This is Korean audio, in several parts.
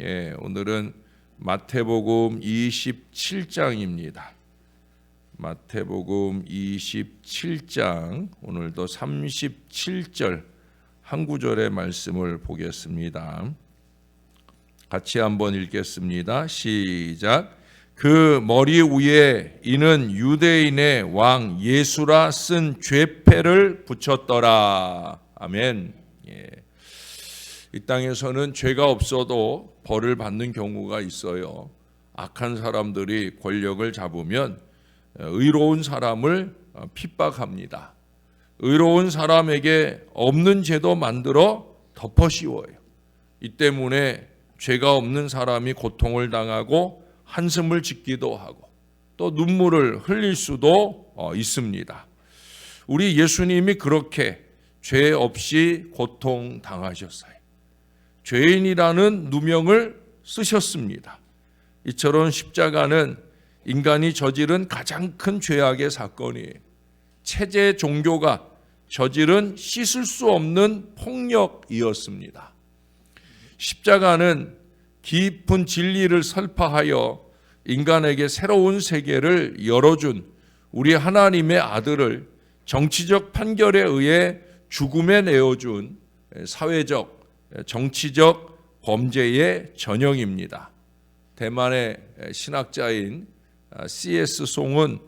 오늘은 마태복음 27장입니다. 마태복음 27장, 오늘도 37절 한 구절의 말씀을 보겠습니다. 같이 한번 읽겠습니다. 시작. 그 머리 위에 이는 유대인의 왕 예수라 쓴 죄패를 붙였더라. 아멘. 이 땅에서는 죄가 없어도 벌을 받는 경우가 있어요. 악한 사람들이 권력을 잡으면 의로운 사람을 핍박합니다. 의로운 사람에게 없는 죄도 만들어 덮어씌워요. 이 때문에 죄가 없는 사람이 고통을 당하고 한숨을 짓기도 하고 또 눈물을 흘릴 수도 있습니다. 우리 예수님이 그렇게 죄 없이 고통 당하셨어요. 죄인이라는 누명을 쓰셨습니다. 이처럼 십자가는 인간이 저지른 가장 큰 죄악의 사건이에요. 체제 종교가 저지른 씻을 수 없는 폭력이었습니다. 십자가는 깊은 진리를 설파하여 인간에게 새로운 세계를 열어준 우리 하나님의 아들을 정치적 판결에 의해 죽음에 내어준 사회적, 정치적 범죄의 전형입니다. 대만의 신학자인 C.S. 송은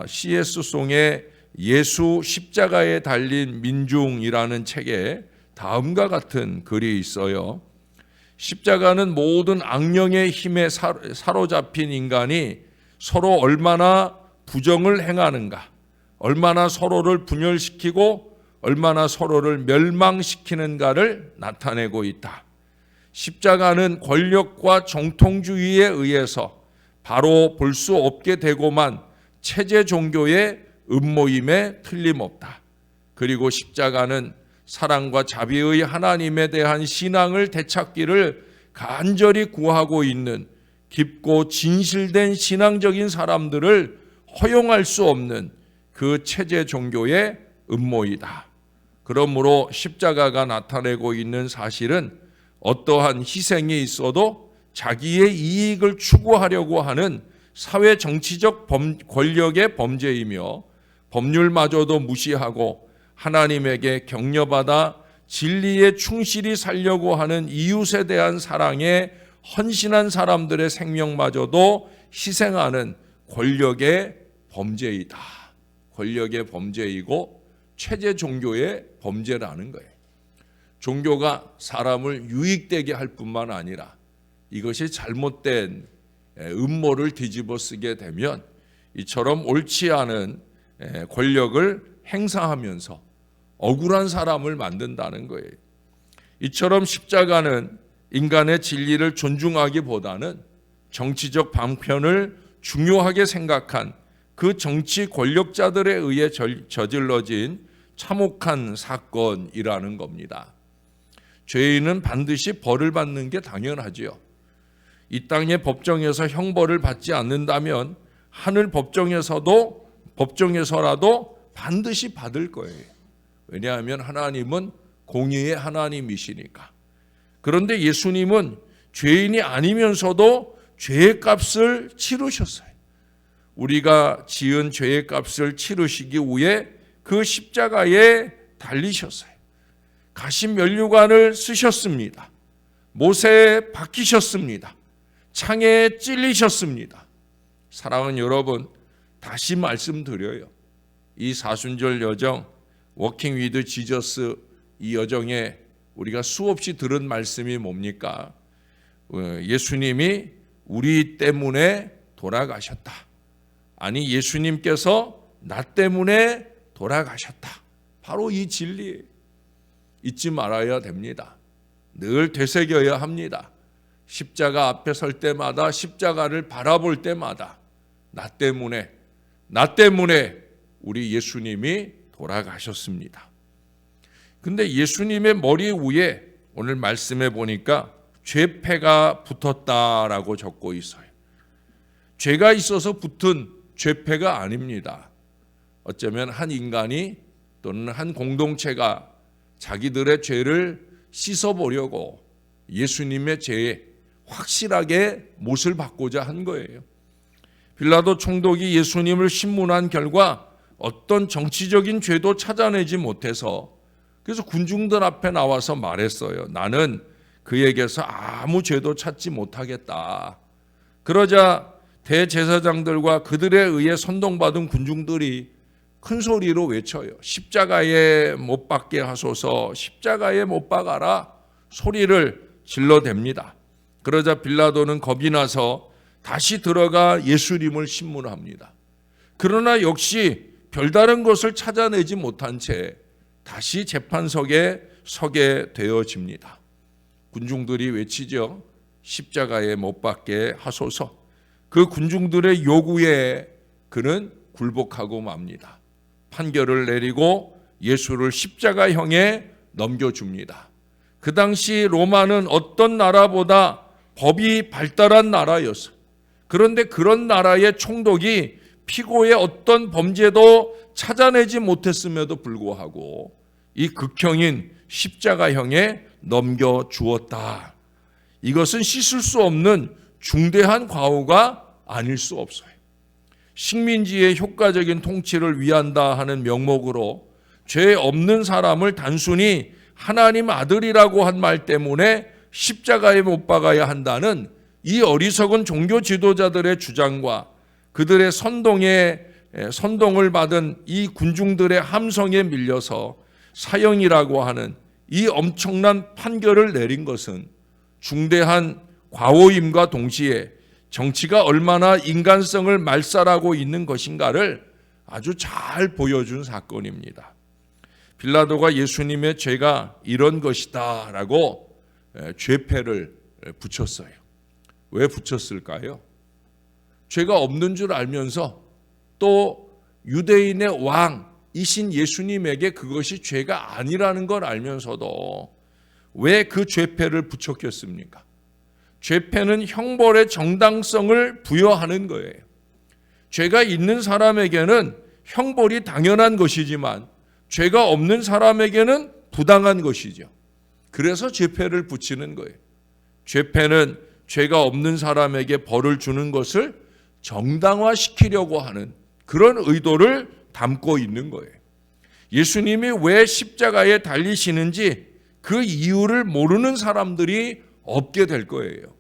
C.S. 송의 예수 십자가에 달린 민중이라는 책에 다음과 같은 글이 있어요. 십자가는 모든 악령의 힘에 사로잡힌 인간이 서로 얼마나 부정을 행하는가, 얼마나 서로를 분열시키고 얼마나 서로를 멸망시키는가를 나타내고 있다. 십자가는 권력과 정통주의에 의해서 바로 볼 수 없게 되고만 체제 종교의 음모임에 틀림없다. 그리고 십자가는 사랑과 자비의 하나님에 대한 신앙을 되찾기를 간절히 구하고 있는 깊고 진실된 신앙적인 사람들을 허용할 수 없는 그 체제 종교의 음모이다. 그러므로 십자가가 나타내고 있는 사실은 어떠한 희생이 있어도 자기의 이익을 추구하려고 하는 사회 정치적 권력의 범죄이며 법률마저도 무시하고 하나님에게 격려받아 진리에 충실히 살려고 하는 이웃에 대한 사랑에 헌신한 사람들의 생명마저도 희생하는 권력의 범죄이다. 권력의 범죄이고 체제 종교의 범죄라는 거예요. 종교가 사람을 유익되게 할 뿐만 아니라 이것이 잘못된 음모를 뒤집어 쓰게 되면 이처럼 옳지 않은 권력을 행사하면서 억울한 사람을 만든다는 거예요. 이처럼 십자가는 인간의 진리를 존중하기보다는 정치적 방편을 중요하게 생각한 그 정치 권력자들에 의해 저질러진 참혹한 사건이라는 겁니다. 죄인은 반드시 벌을 받는 게 당연하지요. 이 땅의 법정에서 형벌을 받지 않는다면 하늘 법정에서라도 반드시 받을 거예요. 왜냐하면 하나님은 공의의 하나님이시니까. 그런데 예수님은 죄인이 아니면서도 죄의 값을 치르셨어요. 우리가 지은 죄의 값을 치르시기 위해 그 십자가에 달리셨어요. 가시 면류관을 쓰셨습니다. 못에 박히셨습니다. 창에 찔리셨습니다. 사랑하는 여러분, 다시 말씀드려요. 이 사순절 여정, 워킹 위드 지저스 이 여정에 우리가 수없이 들은 말씀이 뭡니까? 예수님이 우리 때문에 돌아가셨다. 아니, 예수님께서 나 때문에 돌아가셨다. 바로 이 진리 잊지 말아야 됩니다. 늘 되새겨야 합니다. 십자가 앞에 설 때마다, 십자가를 바라볼 때마다 나 때문에 우리 예수님이 돌아가셨습니다. 근데 예수님의 머리 위에 오늘 말씀해 보니까 죄패가 붙었다라고 적고 있어요. 죄가 있어서 붙은 죄패가 아닙니다. 어쩌면 한 인간이 또는 한 공동체가 자기들의 죄를 씻어보려고 예수님의 죄에 확실하게 못을 받고자 한 거예요. 빌라도 총독이 예수님을 신문한 결과 어떤 정치적인 죄도 찾아내지 못해서 그래서 군중들 앞에 나와서 말했어요. 나는 그에게서 아무 죄도 찾지 못하겠다. 그러자 대제사장들과 그들에 의해 선동받은 군중들이 큰 소리로 외쳐요. 십자가에 못 박게 하소서, 십자가에 못 박아라 소리를 질러댑니다. 그러자 빌라도는 겁이 나서 다시 들어가 예수님을 신문합니다. 그러나 역시 별다른 것을 찾아내지 못한 채 다시 재판석에 서게 되어집니다. 군중들이 외치죠. 십자가에 못 박게 하소서. 그 군중들의 요구에 그는 굴복하고 맙니다. 판결을 내리고 예수를 십자가형에 넘겨줍니다. 그 당시 로마는 어떤 나라보다 법이 발달한 나라였어요. 그런데 그런 나라의 총독이 피고의 어떤 범죄도 찾아내지 못했음에도 불구하고 이 극형인 십자가형에 넘겨주었다. 이것은 씻을 수 없는 중대한 과오가 아닐 수 없어요. 식민지의 효과적인 통치를 위한다 하는 명목으로 죄 없는 사람을 단순히 하나님 아들이라고 한 말 때문에 십자가에 못 박아야 한다는 이 어리석은 종교 지도자들의 주장과 그들의 선동을 받은 이 군중들의 함성에 밀려서 사형이라고 하는 이 엄청난 판결을 내린 것은 중대한 과오임과 동시에 정치가 얼마나 인간성을 말살하고 있는 것인가를 아주 잘 보여준 사건입니다. 빌라도가 예수님의 죄가 이런 것이다 라고 죄패를 붙였어요. 왜 붙였을까요? 죄가 없는 줄 알면서 또 유대인의 왕이신 예수님에게 그것이 죄가 아니라는 걸 알면서도 왜 그 죄패를 붙였겠습니까? 죄패는 형벌의 정당성을 부여하는 거예요. 죄가 있는 사람에게는 형벌이 당연한 것이지만 죄가 없는 사람에게는 부당한 것이죠. 그래서 죄패를 붙이는 거예요. 죄패는 죄가 없는 사람에게 벌을 주는 것을 정당화시키려고 하는 그런 의도를 담고 있는 거예요. 예수님이 왜 십자가에 달리시는지 그 이유를 모르는 사람들이 없게 될 거예요.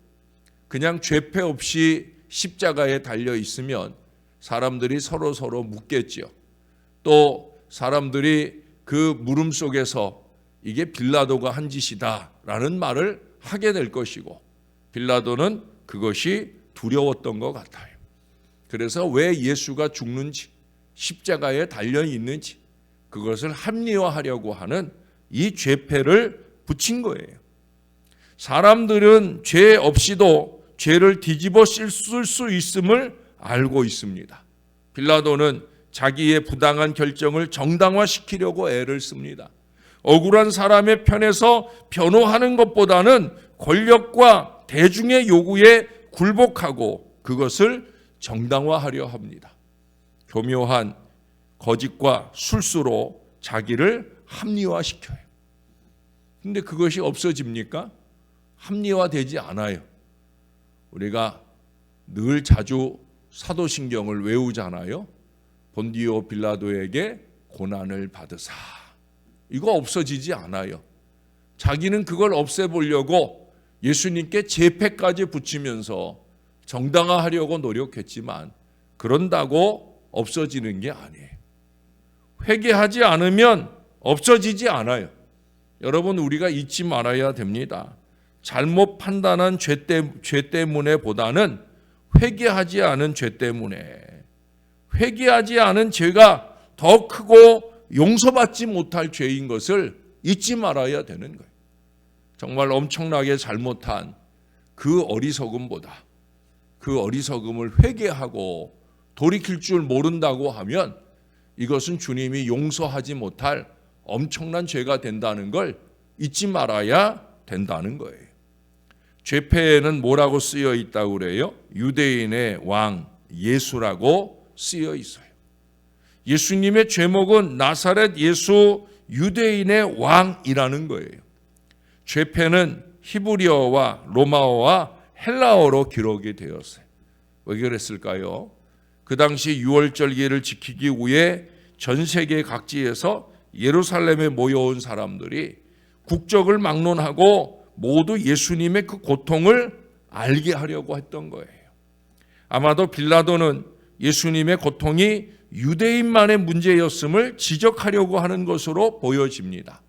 그냥 죄패 없이 십자가에 달려 있으면 사람들이 서로 묻겠죠. 또 사람들이 그 물음 속에서 이게 빌라도가 한 짓이다라는 말을 하게 될 것이고 빌라도는 그것이 두려웠던 것 같아요. 그래서 왜 예수가 죽는지 십자가에 달려 있는지 그것을 합리화하려고 하는 이 죄패를 붙인 거예요. 사람들은 죄 없이도 죄를 뒤집어 쓸 수 있음을 알고 있습니다. 빌라도는 자기의 부당한 결정을 정당화시키려고 애를 씁니다. 억울한 사람의 편에서 변호하는 것보다는 권력과 대중의 요구에 굴복하고 그것을 정당화하려 합니다. 교묘한 거짓과 술수로 자기를 합리화시켜요. 근데 그것이 없어집니까? 합리화되지 않아요. 우리가 늘 자주 사도신경을 외우잖아요. 본디오 빌라도에게 고난을 받으사. 이거 없어지지 않아요. 자기는 그걸 없애보려고 예수님께 제패까지 붙이면서 정당화하려고 노력했지만 그런다고 없어지는 게 아니에요. 회개하지 않으면 없어지지 않아요. 여러분 우리가 잊지 말아야 됩니다. 잘못 판단한 죄 때문에 보다는 회개하지 않은 죄 때문에 회개하지 않은 죄가 더 크고 용서받지 못할 죄인 것을 잊지 말아야 되는 거예요. 정말 엄청나게 잘못한 그 어리석음보다 그 어리석음을 회개하고 돌이킬 줄 모른다고 하면 이것은 주님이 용서하지 못할 엄청난 죄가 된다는 걸 잊지 말아야 된다는 거예요. 죄패에는 뭐라고 쓰여 있다고 그래요? 유대인의 왕 예수라고 쓰여 있어요. 예수님의 죄목은 나사렛 예수 유대인의 왕이라는 거예요. 죄패는 히브리어와 로마어와 헬라어로 기록이 되었어요. 왜 그랬을까요? 그 당시 유월절기를 지키기 위해 전 세계 각지에서 예루살렘에 모여온 사람들이 국적을 막론하고 모두 예수님의 그 고통을 알게 하려고 했던 거예요. 아마도 빌라도는 예수님의 고통이 유대인만의 문제였음을 지적하려고 하는 것으로 보여집니다.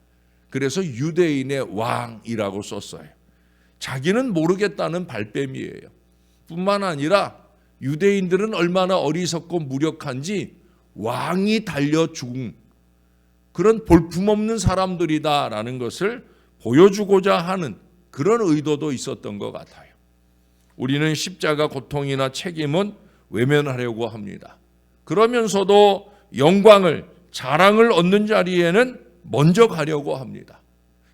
그래서 유대인의 왕이라고 썼어요. 자기는 모르겠다는 발뺌이에요. 뿐만 아니라 유대인들은 얼마나 어리석고 무력한지 왕이 달려 죽은 그런 볼품없는 사람들이다라는 것을 보여주고자 하는 그런 의도도 있었던 것 같아요. 우리는 십자가 고통이나 책임은 외면하려고 합니다. 그러면서도 영광을, 자랑을 얻는 자리에는 먼저 가려고 합니다.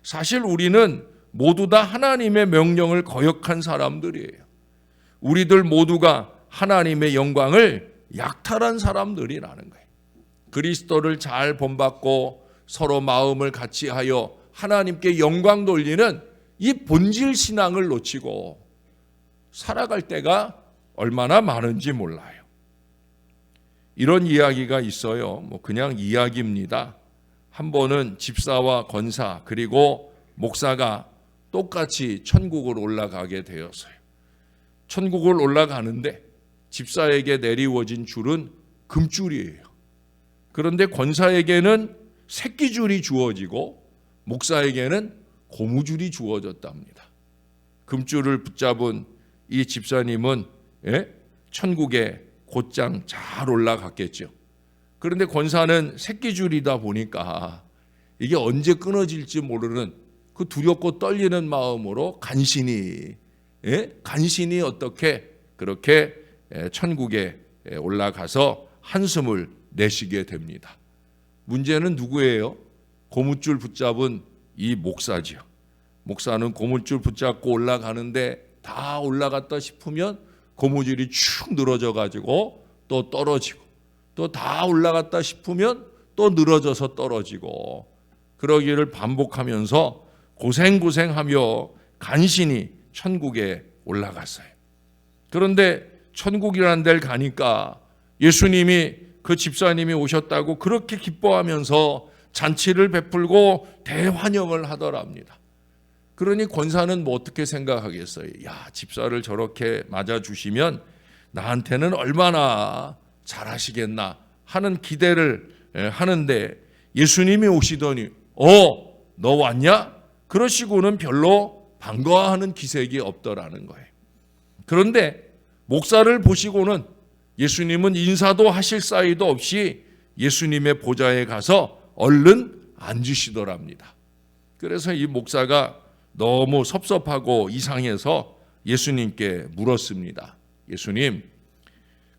사실 우리는 모두 다 하나님의 명령을 거역한 사람들이에요. 우리들 모두가 하나님의 영광을 약탈한 사람들이라는 거예요. 그리스도를 잘 본받고 서로 마음을 같이하여 하나님께 영광 돌리는 이 본질 신앙을 놓치고 살아갈 때가 얼마나 많은지 몰라요. 이런 이야기가 있어요. 그냥 이야기입니다. 한 번은 집사와 권사 그리고 목사가 똑같이 천국을 올라가게 되었어요. 천국을 올라가는데 집사에게 내리워진 줄은 금줄이에요. 그런데 권사에게는 새끼줄이 주어지고 목사에게는 고무줄이 주어졌답니다. 금줄을 붙잡은 이 집사님은 천국에 곧장 잘 올라갔겠죠. 그런데 권사는 새끼줄이다 보니까 이게 언제 끊어질지 모르는 그 두렵고 떨리는 마음으로 간신히 어떻게 그렇게 천국에 올라가서 한숨을 내쉬게 됩니다. 문제는 누구예요? 고무줄 붙잡은 이 목사지요. 목사는 고무줄 붙잡고 올라가는데 다 올라갔다 싶으면 고무줄이 축 늘어져 가지고 또 떨어지고 또 다 올라갔다 싶으면 또 늘어져서 떨어지고 그러기를 반복하면서 고생하며 간신히 천국에 올라갔어요. 그런데 천국이라는 데를 가니까 예수님이 그 집사님이 오셨다고 그렇게 기뻐하면서 잔치를 베풀고 대환영을 하더랍니다. 그러니 권사는 어떻게 생각하겠어요? 야, 집사를 저렇게 맞아주시면 나한테는 얼마나 잘하시겠나 하는 기대를 하는데 예수님이 오시더니 너 왔냐? 그러시고는 별로 반가워하는 기색이 없더라는 거예요. 그런데 목사를 보시고는 예수님은 인사도 하실 사이도 없이 예수님의 보좌에 가서 얼른 앉으시더랍니다. 그래서 이 목사가 너무 섭섭하고 이상해서 예수님께 물었습니다. 예수님,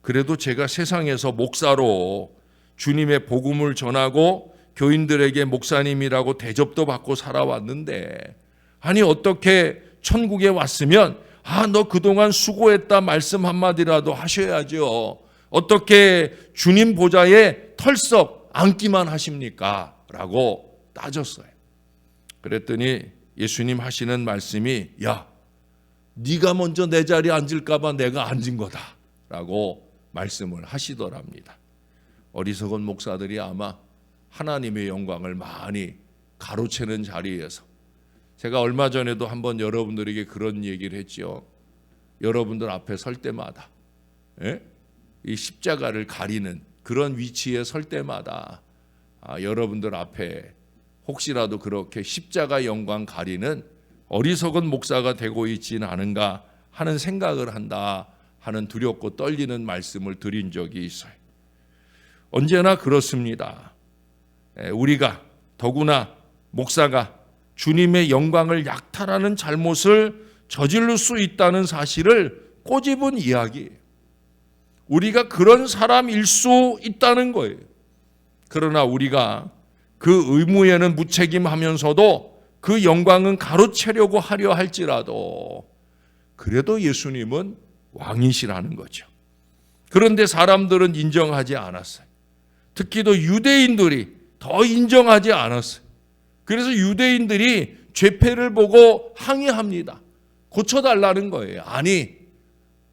그래도 제가 세상에서 목사로 주님의 복음을 전하고 교인들에게 목사님이라고 대접도 받고 살아왔는데 아니 어떻게 천국에 왔으면 너 그동안 수고했다 말씀 한마디라도 하셔야죠. 어떻게 주님 보좌에 털썩 앉기만 하십니까? 라고 따졌어요. 그랬더니 예수님 하시는 말씀이 야, 네가 먼저 내 자리에 앉을까 봐 내가 앉은 거다 라고 말씀을 하시더랍니다. 어리석은 목사들이 아마 하나님의 영광을 많이 가로채는 자리에서 제가 얼마 전에도 한번 여러분들에게 그런 얘기를 했죠. 여러분들 앞에 설 때마다 이 십자가를 가리는 그런 위치에 설 때마다 여러분들 앞에 혹시라도 그렇게 십자가 영광 가리는 어리석은 목사가 되고 있지는 않은가 하는 생각을 한다 하는 두렵고 떨리는 말씀을 드린 적이 있어요. 언제나 그렇습니다. 우리가 더구나 목사가 주님의 영광을 약탈하는 잘못을 저지를 수 있다는 사실을 꼬집은 이야기예요. 우리가 그런 사람일 수 있다는 거예요. 그러나 우리가 그 의무에는 무책임하면서도 그 영광은 가로채려고 하려 할지라도 그래도 예수님은 왕이시라는 거죠. 그런데 사람들은 인정하지 않았어요. 특히 또 유대인들이 더 인정하지 않았어요. 그래서 유대인들이 죄패를 보고 항의합니다. 고쳐달라는 거예요. 아니,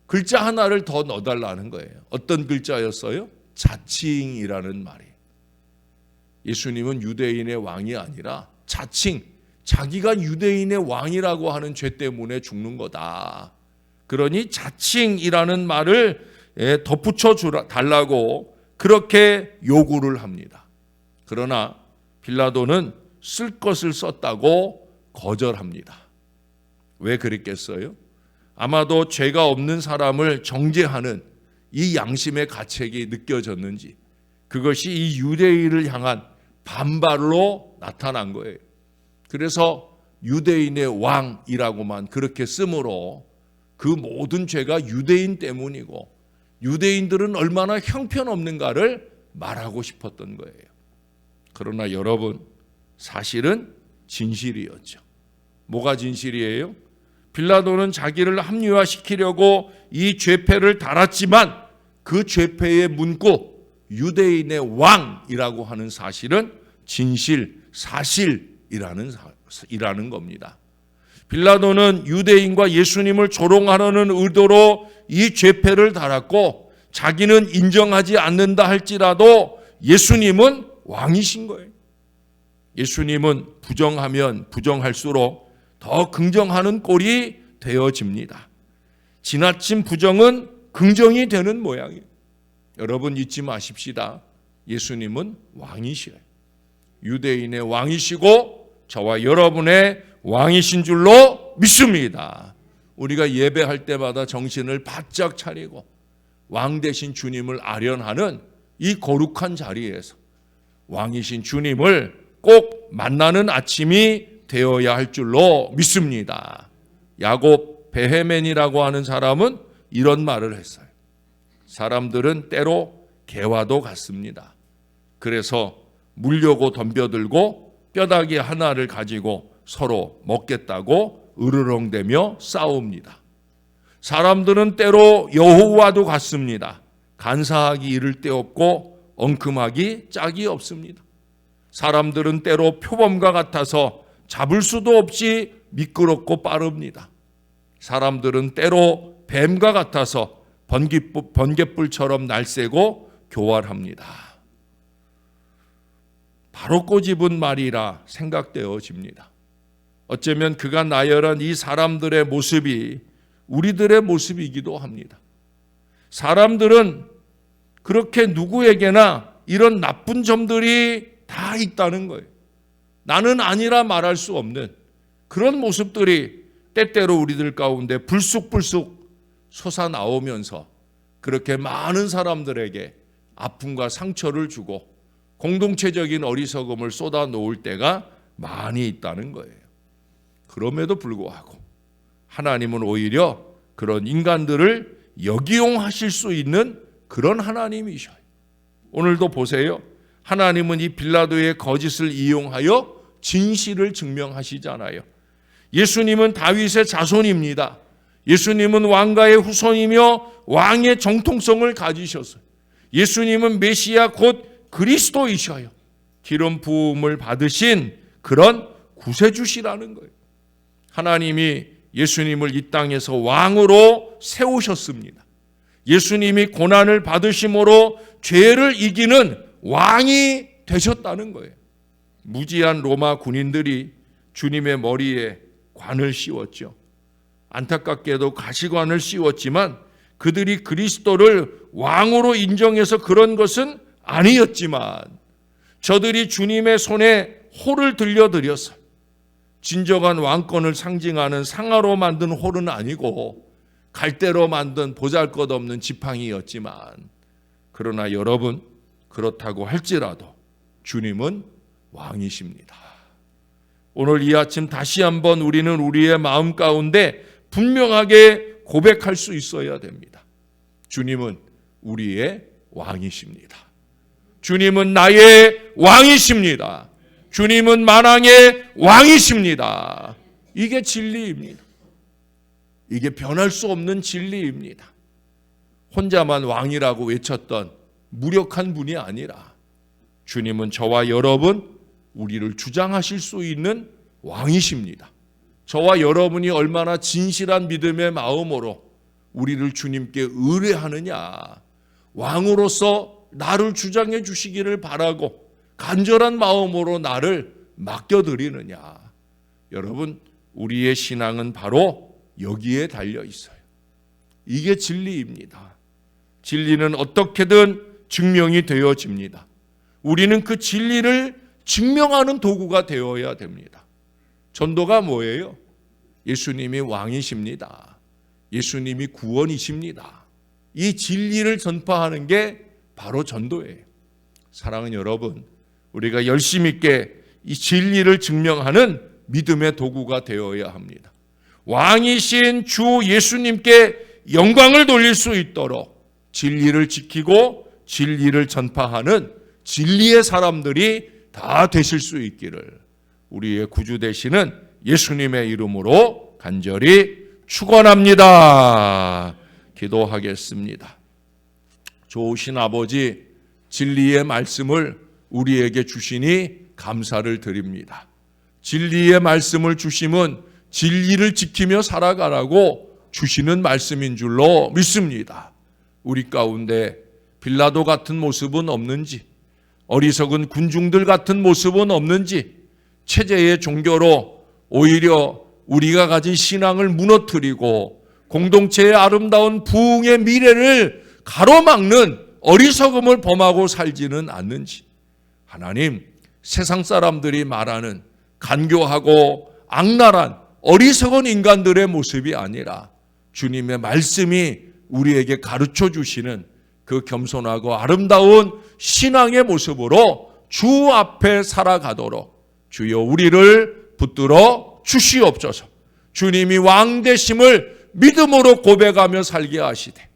글자 하나를 더 넣어달라는 거예요. 어떤 글자였어요? 자칭이라는 말이에요. 예수님은 유대인의 왕이 아니라 자칭, 자기가 유대인의 왕이라고 하는 죄 때문에 죽는 거다. 그러니 자칭이라는 말을 덧붙여 달라고 그렇게 요구를 합니다. 그러나 빌라도는 쓸 것을 썼다고 거절합니다. 왜 그랬겠어요? 아마도 죄가 없는 사람을 정죄하는 이 양심의 가책이 느껴졌는지 그것이 이 유대인을 향한 반발로 나타난 거예요. 그래서 유대인의 왕이라고만 그렇게 쓰므로 그 모든 죄가 유대인 때문이고 유대인들은 얼마나 형편없는가를 말하고 싶었던 거예요. 그러나 여러분, 사실은 진실이었죠. 뭐가 진실이에요? 빌라도는 자기를 합리화시키려고 이 죄패를 달았지만 그 죄패의 문구 유대인의 왕이라고 하는 사실은 진실, 사실이라는 겁니다. 빌라도는 유대인과 예수님을 조롱하려는 의도로 이 죄패를 달았고 자기는 인정하지 않는다 할지라도 예수님은 왕이신 거예요. 예수님은 부정하면 부정할수록 더 긍정하는 꼴이 되어집니다. 지나친 부정은 긍정이 되는 모양이에요. 여러분 잊지 마십시다. 예수님은 왕이시에요. 유대인의 왕이시고 저와 여러분의 왕이신 줄로 믿습니다. 우리가 예배할 때마다 정신을 바짝 차리고 왕 되신 주님을 아련하는 이 거룩한 자리에서 왕이신 주님을 꼭 만나는 아침이 되어야 할 줄로 믿습니다. 야곱 베헤멘이라고 하는 사람은 이런 말을 했어요. 사람들은 때로 개와도 같습니다. 그래서 물려고 덤벼들고 뼈다귀 하나를 가지고 서로 먹겠다고 으르렁대며 싸웁니다. 사람들은 때로 여호와도 같습니다. 간사하기 이를 데 없고 엉큼하기 짝이 없습니다. 사람들은 때로 표범과 같아서 잡을 수도 없이 미끄럽고 빠릅니다. 사람들은 때로 뱀과 같아서 번갯불처럼 날쌔고 교활합니다. 바로 꼬집은 말이라 생각되어집니다. 어쩌면 그가 나열한 이 사람들의 모습이 우리들의 모습이기도 합니다. 사람들은 그렇게 누구에게나 이런 나쁜 점들이 다 있다는 거예요. 나는 아니라 말할 수 없는 그런 모습들이 때때로 우리들 가운데 불쑥불쑥 솟아나오면서 그렇게 많은 사람들에게 아픔과 상처를 주고 공동체적인 어리석음을 쏟아놓을 때가 많이 있다는 거예요. 그럼에도 불구하고 하나님은 오히려 그런 인간들을 역이용하실 수 있는 그런 하나님이셔요. 오늘도 보세요. 하나님은 이 빌라도의 거짓을 이용하여 진실을 증명하시잖아요. 예수님은 다윗의 자손입니다. 예수님은 왕가의 후손이며 왕의 정통성을 가지셨어요. 예수님은 메시아 곧 그리스도이셔요. 기름 부음을 받으신 그런 구세주시라는 거예요. 하나님이 예수님을 이 땅에서 왕으로 세우셨습니다. 예수님이 고난을 받으심으로 죄를 이기는 왕이 되셨다는 거예요. 무지한 로마 군인들이 주님의 머리에 관을 씌웠죠. 안타깝게도 가시관을 씌웠지만 그들이 그리스도를 왕으로 인정해서 그런 것은 아니었지만 저들이 주님의 손에 홀을 들려드렸어요. 진정한 왕권을 상징하는 상아로 만든 홀은 아니고 갈대로 만든 보잘것없는 지팡이였지만 그러나 여러분 그렇다고 할지라도 주님은 왕이십니다. 오늘 이 아침 다시 한번 우리는 우리의 마음 가운데 분명하게 고백할 수 있어야 됩니다. 주님은 우리의 왕이십니다. 주님은 나의 왕이십니다. 주님은 만왕의 왕이십니다. 이게 진리입니다. 이게 변할 수 없는 진리입니다. 혼자만 왕이라고 외쳤던 무력한 분이 아니라 주님은 저와 여러분 우리를 주장하실 수 있는 왕이십니다. 저와 여러분이 얼마나 진실한 믿음의 마음으로 우리를 주님께 의뢰하느냐, 왕으로서 나를 주장해 주시기를 바라고 간절한 마음으로 나를 맡겨드리느냐. 여러분, 우리의 신앙은 바로 여기에 달려 있어요. 이게 진리입니다. 진리는 어떻게든 증명이 되어집니다. 우리는 그 진리를 증명하는 도구가 되어야 됩니다. 전도가 뭐예요? 예수님이 왕이십니다. 예수님이 구원이십니다. 이 진리를 전파하는 게 바로 전도예요. 사랑하는 여러분, 우리가 열심 있게 이 진리를 증명하는 믿음의 도구가 되어야 합니다. 왕이신 주 예수님께 영광을 돌릴 수 있도록 진리를 지키고 진리를 전파하는 진리의 사람들이 다 되실 수 있기를 우리의 구주 되시는 예수님의 이름으로 간절히 축원합니다. 기도하겠습니다. 좋으신 아버지, 진리의 말씀을 우리에게 주시니 감사를 드립니다. 진리의 말씀을 주심은 진리를 지키며 살아가라고 주시는 말씀인 줄로 믿습니다. 우리 가운데 빌라도 같은 모습은 없는지, 어리석은 군중들 같은 모습은 없는지, 체제의 종교로 오히려 우리가 가진 신앙을 무너뜨리고 공동체의 아름다운 부흥의 미래를 가로막는 어리석음을 범하고 살지는 않는지, 하나님, 세상 사람들이 말하는 간교하고 악랄한 어리석은 인간들의 모습이 아니라 주님의 말씀이 우리에게 가르쳐 주시는 그 겸손하고 아름다운 신앙의 모습으로 주 앞에 살아가도록 주여 우리를 붙들어 주시옵소서. 주님이 왕 되심을 믿음으로 고백하며 살게 하시되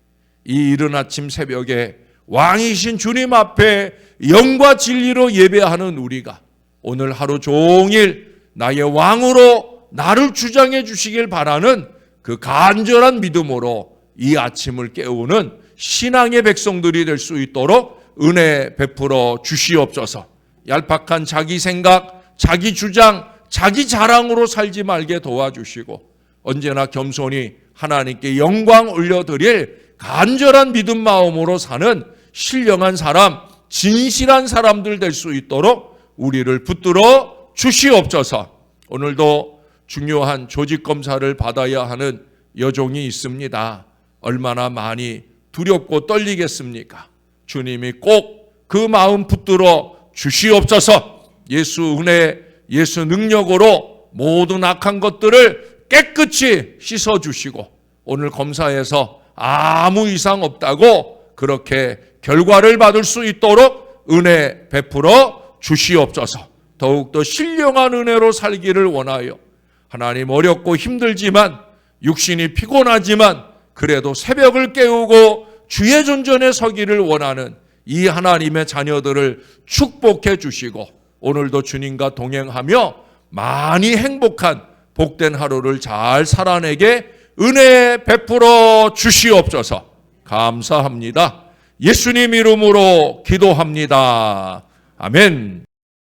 이 이른 아침 새벽에 왕이신 주님 앞에 영과 진리로 예배하는 우리가 오늘 하루 종일 나의 왕으로 나를 주장해 주시길 바라는 그 간절한 믿음으로 이 아침을 깨우는 신앙의 백성들이 될 수 있도록 은혜 베풀어 주시옵소서. 얄팍한 자기 생각, 자기 주장, 자기 자랑으로 살지 말게 도와주시고 언제나 겸손히 하나님께 영광 올려드릴 간절한 믿음 마음으로 사는 신령한 사람, 진실한 사람들 될 수 있도록 우리를 붙들어 주시옵소서. 오늘도 중요한 조직검사를 받아야 하는 여종이 있습니다. 얼마나 많이 두렵고 떨리겠습니까? 주님이 꼭 그 마음 붙들어 주시옵소서. 예수 은혜, 예수 능력으로 모든 악한 것들을 깨끗이 씻어주시고 오늘 검사에서 아무 이상 없다고 그렇게 결과를 받을 수 있도록 은혜 베풀어 주시옵소서. 더욱더 신령한 은혜로 살기를 원하여 하나님, 어렵고 힘들지만 육신이 피곤하지만 그래도 새벽을 깨우고 주의 존전에 서기를 원하는 이 하나님의 자녀들을 축복해 주시고 오늘도 주님과 동행하며 많이 행복한 복된 하루를 잘 살아내게 은혜 베풀어 주시옵소서. 감사합니다. 예수님 이름으로 기도합니다. 아멘.